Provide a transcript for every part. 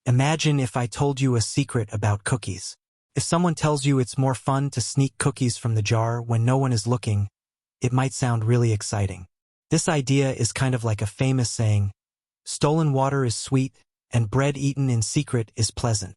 Imagine if I told you a secret about cookies. If someone tells you it's more fun to sneak cookies from the jar when no one is looking, it might sound really exciting. This idea is kind of like a famous saying, stolen water is sweet, and bread eaten in secret is pleasant.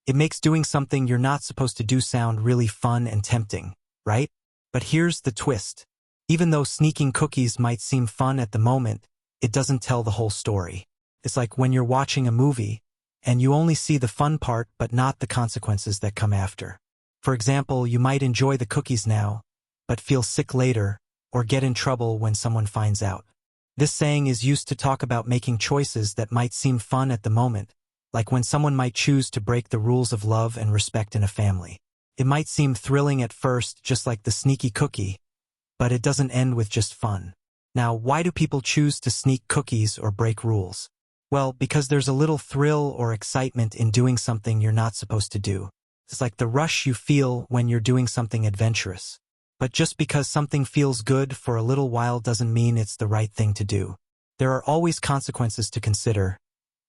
It makes doing something you're not supposed to do sound really fun and tempting, right? But here's the twist. Even though sneaking cookies might seem fun at the moment, it doesn't tell the whole story. It's like when you're watching a movie, and you only see the fun part but not the consequences that come after. For example, you might enjoy the cookies now, but feel sick later, or get in trouble when someone finds out. This saying is used to talk about making choices that might seem fun at the moment, like when someone might choose to break the rules of love and respect in a family. It might seem thrilling at first, just like the sneaky cookie, but it doesn't end with just fun. Now, why do people choose to sneak cookies or break rules? Well, because there's a little thrill or excitement in doing something you're not supposed to do. It's like the rush you feel when you're doing something adventurous. But just because something feels good for a little while doesn't mean it's the right thing to do. There are always consequences to consider,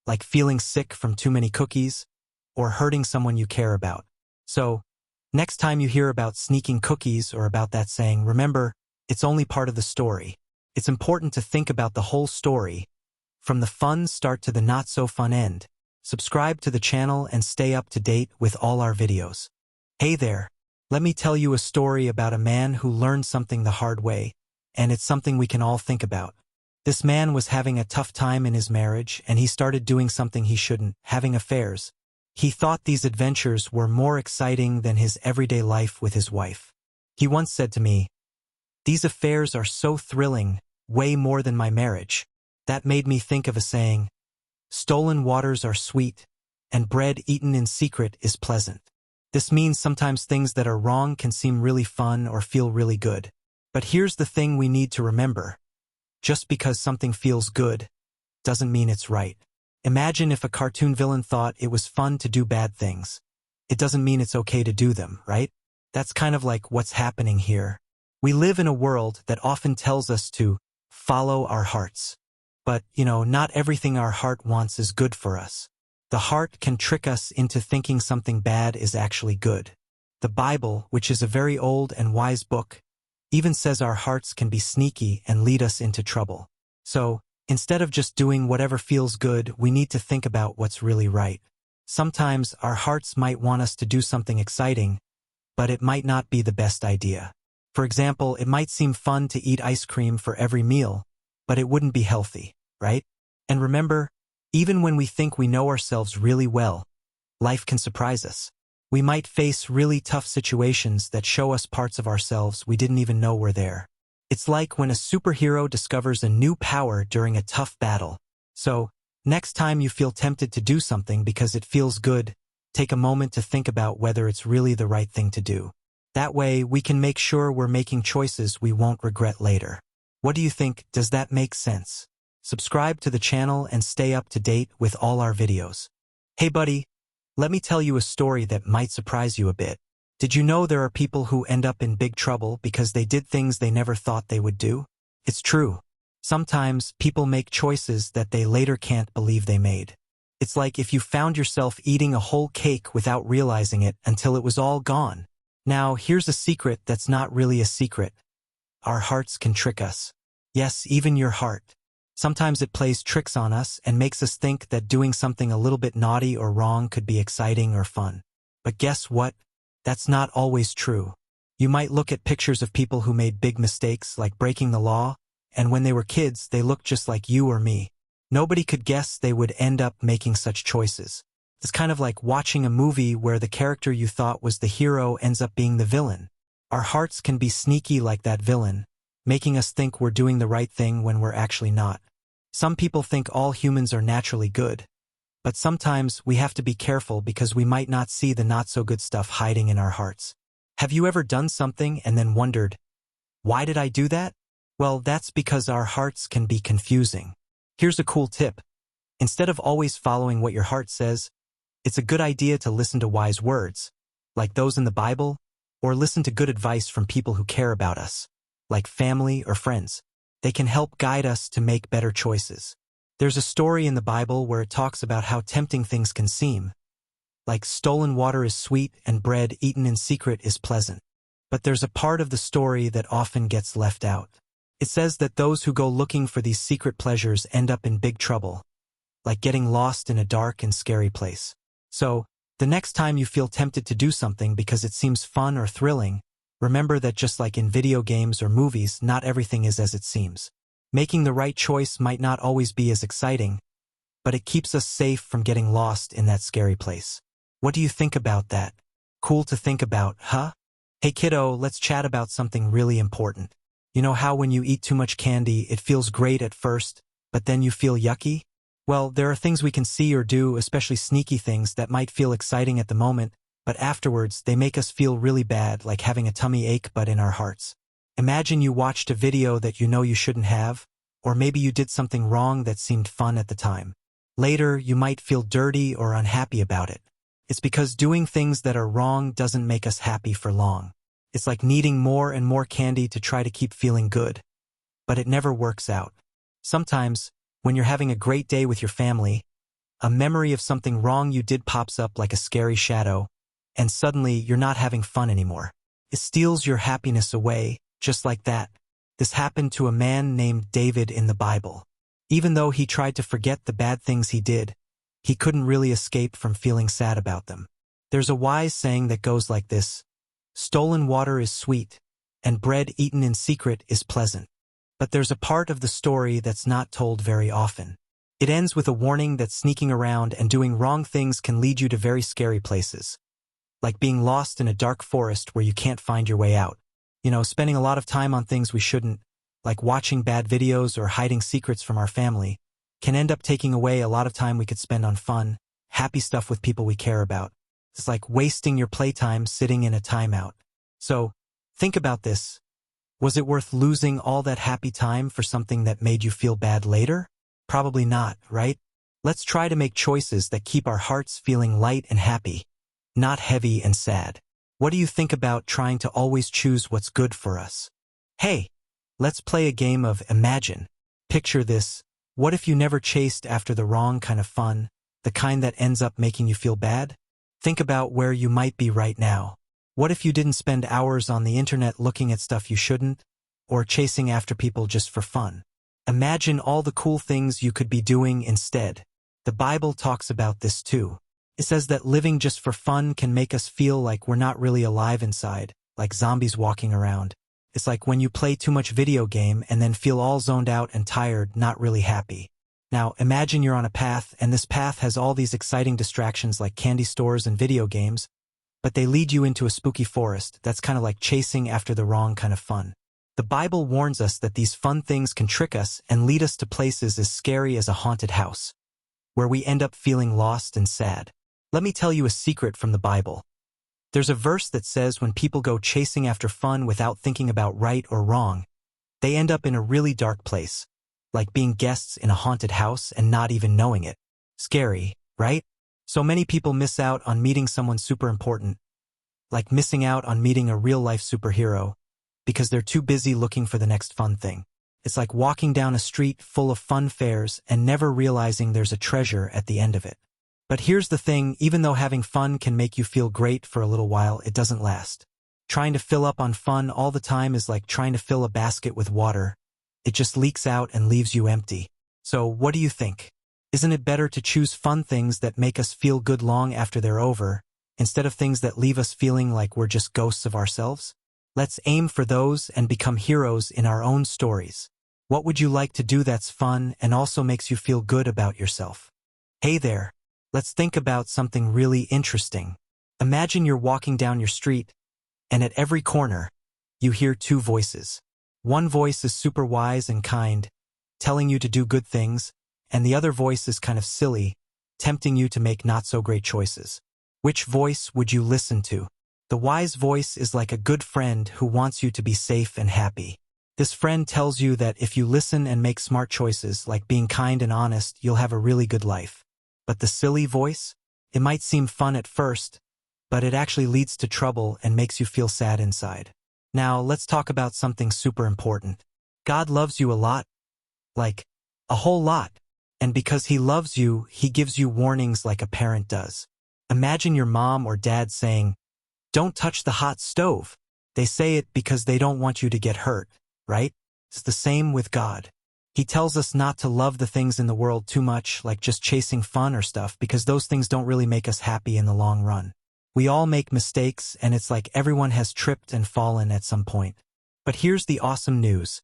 like feeling sick from too many cookies, or hurting someone you care about. So, next time you hear about sneaking cookies or about that saying, remember, it's only part of the story. It's important to think about the whole story, from the fun start to the not-so-fun end. Subscribe to the channel and stay up to date with all our videos. Hey there, let me tell you a story about a man who learned something the hard way, and it's something we can all think about. This man was having a tough time in his marriage, and he started doing something he shouldn't, having affairs. He thought these adventures were more exciting than his everyday life with his wife. He once said to me, "These affairs are so thrilling, way more than my marriage." That made me think of a saying, stolen waters are sweet, and bread eaten in secret is pleasant. This means sometimes things that are wrong can seem really fun or feel really good. But here's the thing we need to remember. Just because something feels good doesn't mean it's right. Imagine if a cartoon villain thought it was fun to do bad things. It doesn't mean it's okay to do them, right? That's kind of like what's happening here. We live in a world that often tells us to follow our hearts. But, not everything our heart wants is good for us. The heart can trick us into thinking something bad is actually good. The Bible, which is a very old and wise book, even says our hearts can be sneaky and lead us into trouble. So, instead of just doing whatever feels good, we need to think about what's really right. Sometimes our hearts might want us to do something exciting, but it might not be the best idea. For example, it might seem fun to eat ice cream for every meal, but it wouldn't be healthy, right? And remember, even when we think we know ourselves really well, life can surprise us. We might face really tough situations that show us parts of ourselves we didn't even know were there. It's like when a superhero discovers a new power during a tough battle. So, next time you feel tempted to do something because it feels good, take a moment to think about whether it's really the right thing to do. That way, we can make sure we're making choices we won't regret later. What do you think? Does that make sense? Subscribe to the channel and stay up to date with all our videos. Hey buddy, let me tell you a story that might surprise you a bit. Did you know there are people who end up in big trouble because they did things they never thought they would do? It's true. Sometimes people make choices that they later can't believe they made. It's like if you found yourself eating a whole cake without realizing it until it was all gone. Now, here's a secret that's not really a secret. Our hearts can trick us. Yes, even your heart. Sometimes it plays tricks on us and makes us think that doing something a little bit naughty or wrong could be exciting or fun. But guess what? That's not always true. You might look at pictures of people who made big mistakes, like breaking the law, and when they were kids, they looked just like you or me. Nobody could guess they would end up making such choices. It's kind of like watching a movie where the character you thought was the hero ends up being the villain. Our hearts can be sneaky like that villain, making us think we're doing the right thing when we're actually not. Some people think all humans are naturally good, but sometimes we have to be careful because we might not see the not-so-good stuff hiding in our hearts. Have you ever done something and then wondered, why did I do that? Well, that's because our hearts can be confusing. Here's a cool tip. Instead of always following what your heart says, it's a good idea to listen to wise words, like those in the Bible, or listen to good advice from people who care about us, like family or friends. They can help guide us to make better choices. There's a story in the Bible where it talks about how tempting things can seem, like stolen water is sweet and bread eaten in secret is pleasant. But there's a part of the story that often gets left out. It says that those who go looking for these secret pleasures end up in big trouble, like getting lost in a dark and scary place. So, the next time you feel tempted to do something because it seems fun or thrilling, remember that just like in video games or movies, not everything is as it seems. Making the right choice might not always be as exciting, but it keeps us safe from getting lost in that scary place. What do you think about that? Cool to think about, huh? Hey kiddo, let's chat about something really important. You know how when you eat too much candy, it feels great at first, but then you feel yucky? Well, there are things we can see or do, especially sneaky things that might feel exciting at the moment, but afterwards they make us feel really bad, like having a tummy ache but in our hearts. Imagine you watched a video that you know you shouldn't have, or maybe you did something wrong that seemed fun at the time. Later, you might feel dirty or unhappy about it. It's because doing things that are wrong doesn't make us happy for long. It's like needing more and more candy to try to keep feeling good. But it never works out. Sometimes, when you're having a great day with your family, a memory of something wrong you did pops up like a scary shadow, and suddenly you're not having fun anymore. It steals your happiness away, just like that. This happened to a man named David in the Bible. Even though he tried to forget the bad things he did, he couldn't really escape from feeling sad about them. There's a wise saying that goes like this: stolen water is sweet, and bread eaten in secret is pleasant. But there's a part of the story that's not told very often. It ends with a warning that sneaking around and doing wrong things can lead you to very scary places, like being lost in a dark forest where you can't find your way out. Spending a lot of time on things we shouldn't, like watching bad videos or hiding secrets from our family, can end up taking away a lot of time we could spend on fun, happy stuff with people we care about. It's like wasting your playtime sitting in a timeout. So, think about this. Was it worth losing all that happy time for something that made you feel bad later? Probably not, right? Let's try to make choices that keep our hearts feeling light and happy, not heavy and sad. What do you think about trying to always choose what's good for us? Hey, let's play a game of imagine. Picture this. What if you never chased after the wrong kind of fun, the kind that ends up making you feel bad? Think about where you might be right now. What if you didn't spend hours on the internet looking at stuff you shouldn't, or chasing after people just for fun? Imagine all the cool things you could be doing instead. The Bible talks about this too. It says that living just for fun can make us feel like we're not really alive inside, like zombies walking around. It's like when you play too much video game and then feel all zoned out and tired, not really happy. Now, imagine you're on a path, and this path has all these exciting distractions like candy stores and video games, but they lead you into a spooky forest. That's kind of like chasing after the wrong kind of fun. The Bible warns us that these fun things can trick us and lead us to places as scary as a haunted house, where we end up feeling lost and sad. Let me tell you a secret from the Bible. There's a verse that says when people go chasing after fun without thinking about right or wrong, they end up in a really dark place, like being guests in a haunted house and not even knowing it. Scary, right? So many people miss out on meeting someone super important, like missing out on meeting a real-life superhero, because they're too busy looking for the next fun thing. It's like walking down a street full of fun fairs and never realizing there's a treasure at the end of it. But here's the thing, even though having fun can make you feel great for a little while, it doesn't last. Trying to fill up on fun all the time is like trying to fill a basket with water. It just leaks out and leaves you empty. So what do you think? Isn't it better to choose fun things that make us feel good long after they're over, instead of things that leave us feeling like we're just ghosts of ourselves? Let's aim for those and become heroes in our own stories. What would you like to do that's fun and also makes you feel good about yourself? Hey there. Let's think about something really interesting. Imagine you're walking down your street, and at every corner, you hear two voices. One voice is super wise and kind, telling you to do good things, and the other voice is kind of silly, tempting you to make not-so-great choices. Which voice would you listen to? The wise voice is like a good friend who wants you to be safe and happy. This friend tells you that if you listen and make smart choices, like being kind and honest, you'll have a really good life. But the silly voice? It might seem fun at first, but it actually leads to trouble and makes you feel sad inside. Now, let's talk about something super important. God loves you a lot. Like, a whole lot. And because he loves you, he gives you warnings like a parent does. Imagine your mom or dad saying, "Don't touch the hot stove." They say it because they don't want you to get hurt, right? It's the same with God. He tells us not to love the things in the world too much, like just chasing fun or stuff, because those things don't really make us happy in the long run. We all make mistakes, and it's like everyone has tripped and fallen at some point. But here's the awesome news.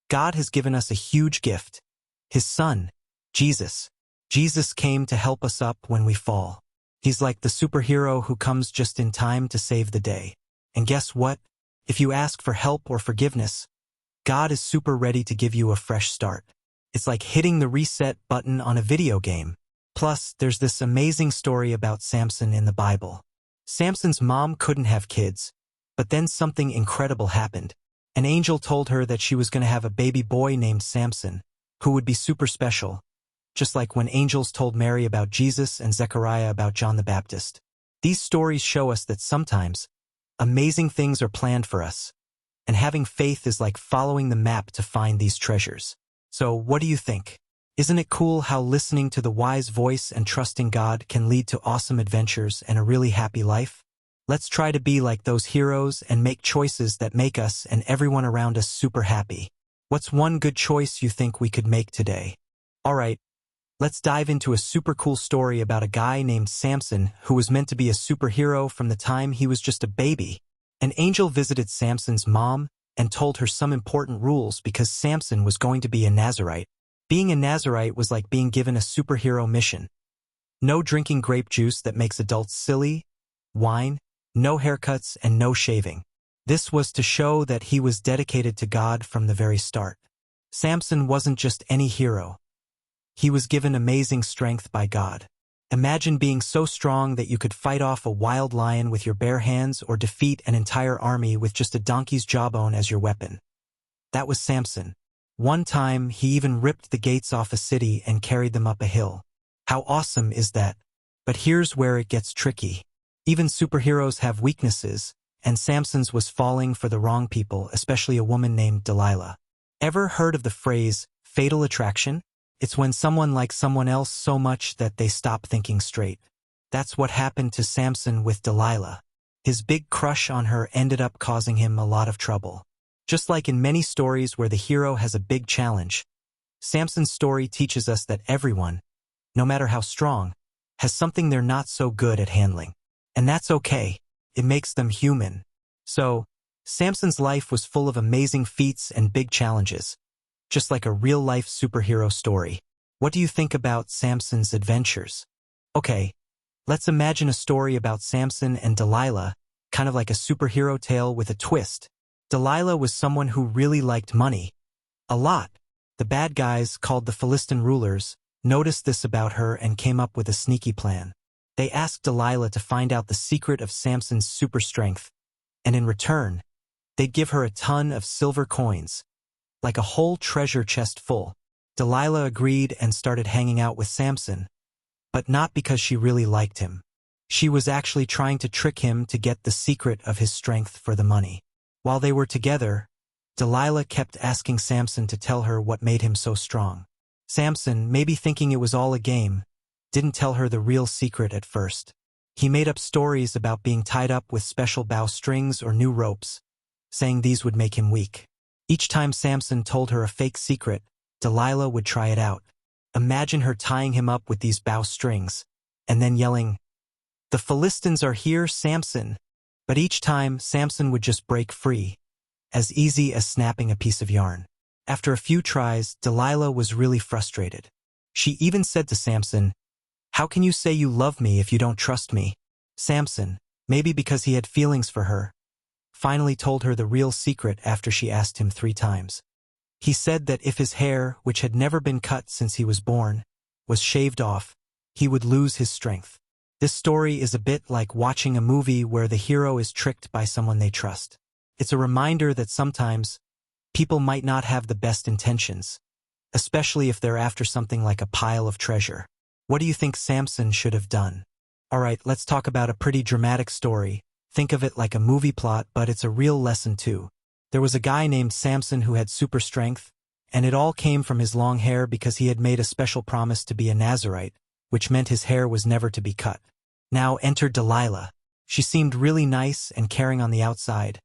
God has given us a huge gift. His Son, Jesus. Jesus came to help us up when we fall. He's like the superhero who comes just in time to save the day. And guess what? If you ask for help or forgiveness, God is super ready to give you a fresh start. It's like hitting the reset button on a video game. Plus, there's this amazing story about Samson in the Bible. Samson's mom couldn't have kids, but then something incredible happened. An angel told her that she was going to have a baby boy named Samson, who would be super special, just like when angels told Mary about Jesus and Zechariah about John the Baptist. These stories show us that sometimes amazing things are planned for us, and having faith is like following the map to find these treasures. So, what do you think? Isn't it cool how listening to the wise voice and trusting God can lead to awesome adventures and a really happy life? Let's try to be like those heroes and make choices that make us and everyone around us super happy. What's one good choice you think we could make today? Alright, let's dive into a super cool story about a guy named Samson who was meant to be a superhero from the time he was just a baby. An angel visited Samson's mom and told her some important rules because Samson was going to be a Nazirite. Being a Nazirite was like being given a superhero mission. No drinking grape juice that makes adults silly, wine, no haircuts, and no shaving. This was to show that he was dedicated to God from the very start. Samson wasn't just any hero. He was given amazing strength by God. Imagine being so strong that you could fight off a wild lion with your bare hands or defeat an entire army with just a donkey's jawbone as your weapon. That was Samson. One time, he even ripped the gates off a city and carried them up a hill. How awesome is that? But here's where it gets tricky. Even superheroes have weaknesses, and Samson's was falling for the wrong people, especially a woman named Delilah. Ever heard of the phrase, fatal attraction? It's when someone likes someone else so much that they stop thinking straight. That's what happened to Samson with Delilah. His big crush on her ended up causing him a lot of trouble. Just like in many stories where the hero has a big challenge, Samson's story teaches us that everyone, no matter how strong, has something they're not so good at handling. And that's okay. It makes them human. So, Samson's life was full of amazing feats and big challenges, just like a real-life superhero story. What do you think about Samson's adventures? Okay, let's imagine a story about Samson and Delilah, kind of like a superhero tale with a twist. Delilah was someone who really liked money. A lot. The bad guys, called the Philistine rulers, noticed this about her and came up with a sneaky plan. They asked Delilah to find out the secret of Samson's super strength, and in return, they'd give her a ton of silver coins, like a whole treasure chest full. Delilah agreed and started hanging out with Samson, but not because she really liked him. She was actually trying to trick him to get the secret of his strength for the money. While they were together, Delilah kept asking Samson to tell her what made him so strong. Samson, maybe thinking it was all a game, didn't tell her the real secret at first. He made up stories about being tied up with special bow strings or new ropes, saying these would make him weak. Each time Samson told her a fake secret, Delilah would try it out. Imagine her tying him up with these bow strings, and then yelling, "The Philistines are here, Samson!" But each time, Samson would just break free, as easy as snapping a piece of yarn. After a few tries, Delilah was really frustrated. She even said to Samson, "How can you say you love me if you don't trust me?" Samson, maybe because he had feelings for her, finally told her the real secret after she asked him 3 times. He said that if his hair, which had never been cut since he was born, was shaved off, he would lose his strength. This story is a bit like watching a movie where the hero is tricked by someone they trust. It's a reminder that sometimes people might not have the best intentions, especially if they're after something like a pile of treasure. What do you think Samson should have done? Alright, let's talk about a pretty dramatic story. Think of it like a movie plot, but it's a real lesson too. There was a guy named Samson who had super strength, And it all came from his long hair because he had made a special promise to be a Nazirite, which meant his hair was never to be cut. Now entered Delilah. She seemed really nice and caring on the outside,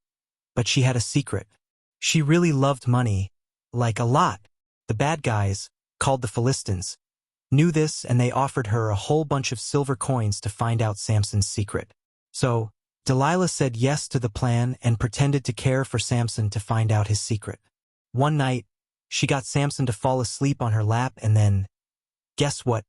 but she had a secret. She really loved money, like a lot. The bad guys, called the Philistines, knew this and they offered her a whole bunch of silver coins to find out Samson's secret. So, Delilah said yes to the plan and pretended to care for Samson to find out his secret. One night, she got Samson to fall asleep on her lap and then, guess what?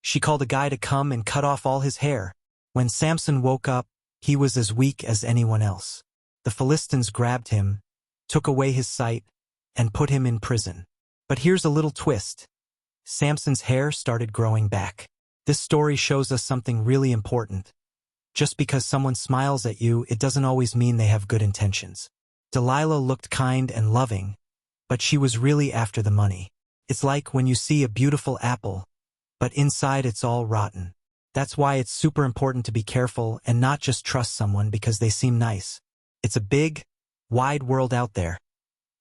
She called a guy to come and cut off all his hair. When Samson woke up, he was as weak as anyone else. The Philistines grabbed him, took away his sight, and put him in prison. But here's a little twist. Samson's hair started growing back. This story shows us something really important. Just because someone smiles at you, it doesn't always mean they have good intentions. Delilah looked kind and loving, but she was really after the money. It's like when you see a beautiful apple, but inside it's all rotten. That's why it's super important to be careful and not just trust someone because they seem nice. It's a big, wide world out there,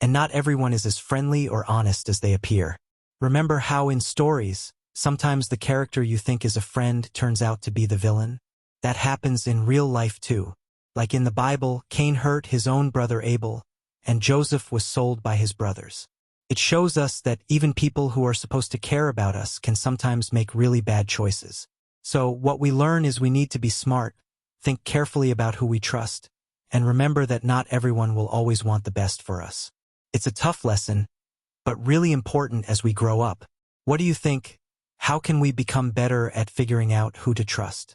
and not everyone is as friendly or honest as they appear. Remember how in stories, sometimes the character you think is a friend turns out to be the villain? That happens in real life too. Like in the Bible, Cain hurt his own brother Abel, and Joseph was sold by his brothers. It shows us that even people who are supposed to care about us can sometimes make really bad choices. So what we learn is we need to be smart, think carefully about who we trust, and remember that not everyone will always want the best for us. It's a tough lesson, but really important as we grow up. What do you think? How can we become better at figuring out who to trust?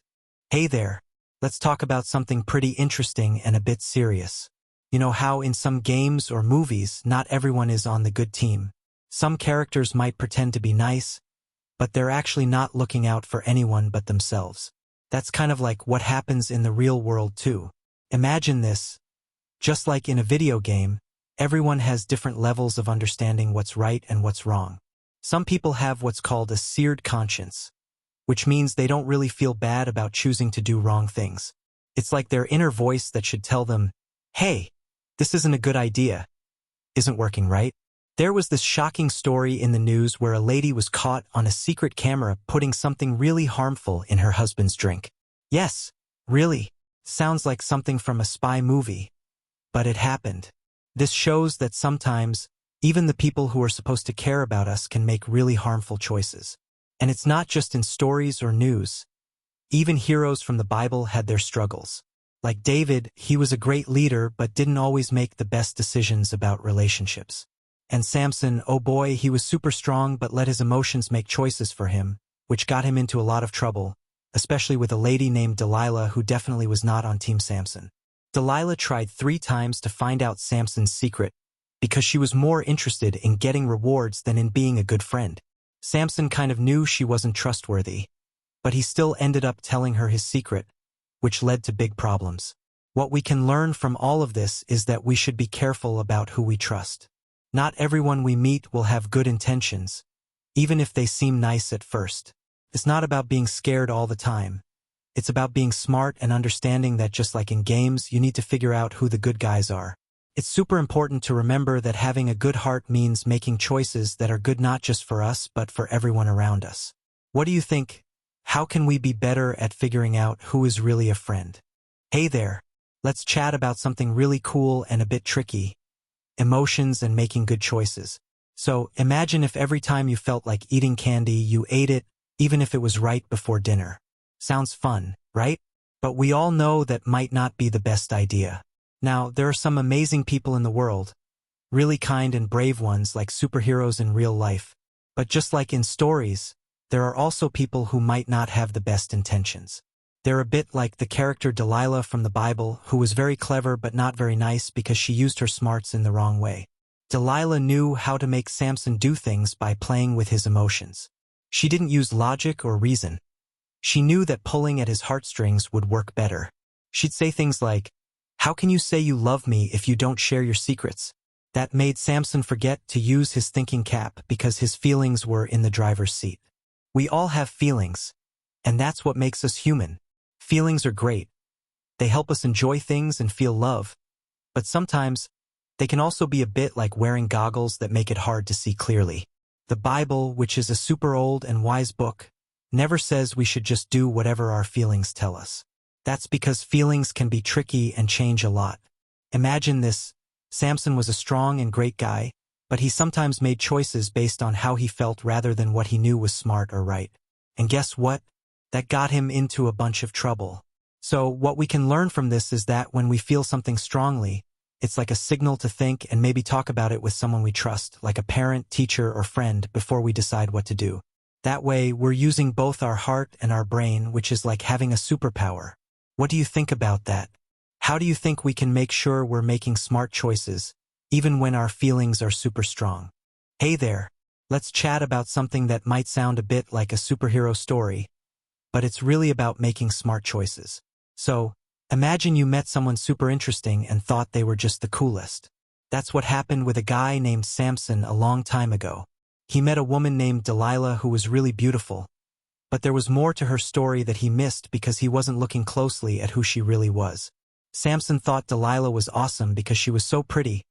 Hey there, let's talk about something pretty interesting and a bit serious. You know how in some games or movies, not everyone is on the good team. Some characters might pretend to be nice, but they're actually not looking out for anyone but themselves. That's kind of like what happens in the real world too. Imagine this. Just like in a video game, everyone has different levels of understanding what's right and what's wrong. Some people have what's called a seared conscience, which means they don't really feel bad about choosing to do wrong things. It's like their inner voice that should tell them, hey, this isn't a good idea. Isn't working right? There was this shocking story in the news where a lady was caught on a secret camera putting something really harmful in her husband's drink. Yes, really. Sounds like something from a spy movie. But it happened. This shows that sometimes, even the people who are supposed to care about us can make really harmful choices. And it's not just in stories or news. Even heroes from the Bible had their struggles. Like David, he was a great leader but didn't always make the best decisions about relationships. And Samson, oh boy, he was super strong but let his emotions make choices for him, which got him into a lot of trouble, especially with a lady named Delilah who definitely was not on Team Samson. Delilah tried 3 times to find out Samson's secret because she was more interested in getting rewards than in being a good friend. Samson kind of knew she wasn't trustworthy, but he still ended up telling her his secret, which led to big problems. What we can learn from all of this is that we should be careful about who we trust. Not everyone we meet will have good intentions, even if they seem nice at first. It's not about being scared all the time. It's about being smart and understanding that just like in games, you need to figure out who the good guys are. It's super important to remember that having a good heart means making choices that are good not just for us but for everyone around us. What do you think? How can we be better at figuring out who is really a friend? Hey there, let's chat about something really cool and a bit tricky. Emotions and making good choices. So imagine if every time you felt like eating candy, you ate it, even if it was right before dinner. Sounds fun, right? But we all know that might not be the best idea. Now, there are some amazing people in the world, really kind and brave ones like superheroes in real life. But just like in stories, there are also people who might not have the best intentions. They're a bit like the character Delilah from the Bible, who was very clever but not very nice because she used her smarts in the wrong way. Delilah knew how to make Samson do things by playing with his emotions. She didn't use logic or reason. She knew that pulling at his heartstrings would work better. She'd say things like, "How can you say you love me if you don't share your secrets?" That made Samson forget to use his thinking cap because his feelings were in the driver's seat. We all have feelings, and that's what makes us human. Feelings are great. They help us enjoy things and feel love. But sometimes, They can also be a bit like wearing goggles that make it hard to see clearly. The Bible, which is a super old and wise book, never says we should just do whatever our feelings tell us. That's because feelings can be tricky and change a lot. Imagine this: Samson was a strong and great guy, but he sometimes made choices based on how he felt rather than what he knew was smart or right. And guess what? That got him into a bunch of trouble. So what we can learn from this is that when we feel something strongly, it's like a signal to think and maybe talk about it with someone we trust, like a parent, teacher, or friend, before we decide what to do. That way, we're using both our heart and our brain, which is like having a superpower. What do you think about that? How do you think we can make sure we're making smart choices, even when our feelings are super strong? Hey there! Let's chat about something that might sound a bit like a superhero story, but it's really about making smart choices. So, imagine you met someone super interesting and thought they were just the coolest. That's what happened with a guy named Samson a long time ago. He met a woman named Delilah who was really beautiful, but there was more to her story that he missed because he wasn't looking closely at who she really was. Samson thought Delilah was awesome because she was so pretty,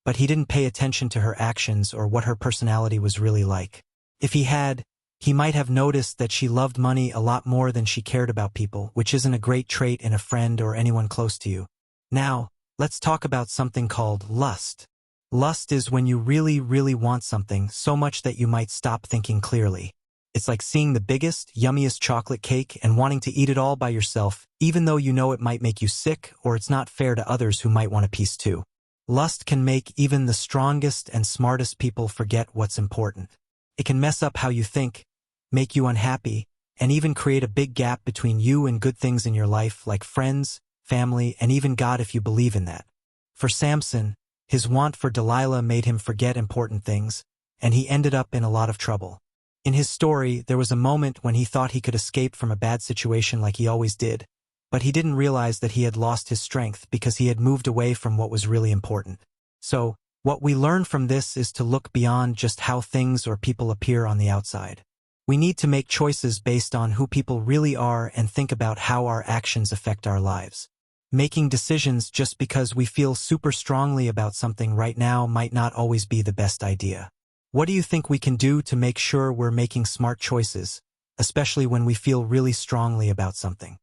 but he didn't pay attention to her actions or what her personality was really like. If he had, he might have noticed that she loved money a lot more than she cared about people, which isn't a great trait in a friend or anyone close to you. Now, let's talk about something called lust. Lust is when you really, really want something so much that you might stop thinking clearly. It's like seeing the biggest, yummiest chocolate cake and wanting to eat it all by yourself, even though you know it might make you sick or it's not fair to others who might want a piece too. Lust can make even the strongest and smartest people forget what's important. It can mess up how you think, make you unhappy, and even create a big gap between you and good things in your life like friends, family, and even God if you believe in that. For Samson, his want for Delilah made him forget important things, and he ended up in a lot of trouble. In his story, there was a moment when he thought he could escape from a bad situation like he always did, but he didn't realize that he had lost his strength because he had moved away from what was really important. So, what we learn from this is to look beyond just how things or people appear on the outside. We need to make choices based on who people really are and think about how our actions affect our lives. Making decisions just because we feel super strongly about something right now might not always be the best idea. What do you think we can do to make sure we're making smart choices, especially when we feel really strongly about something?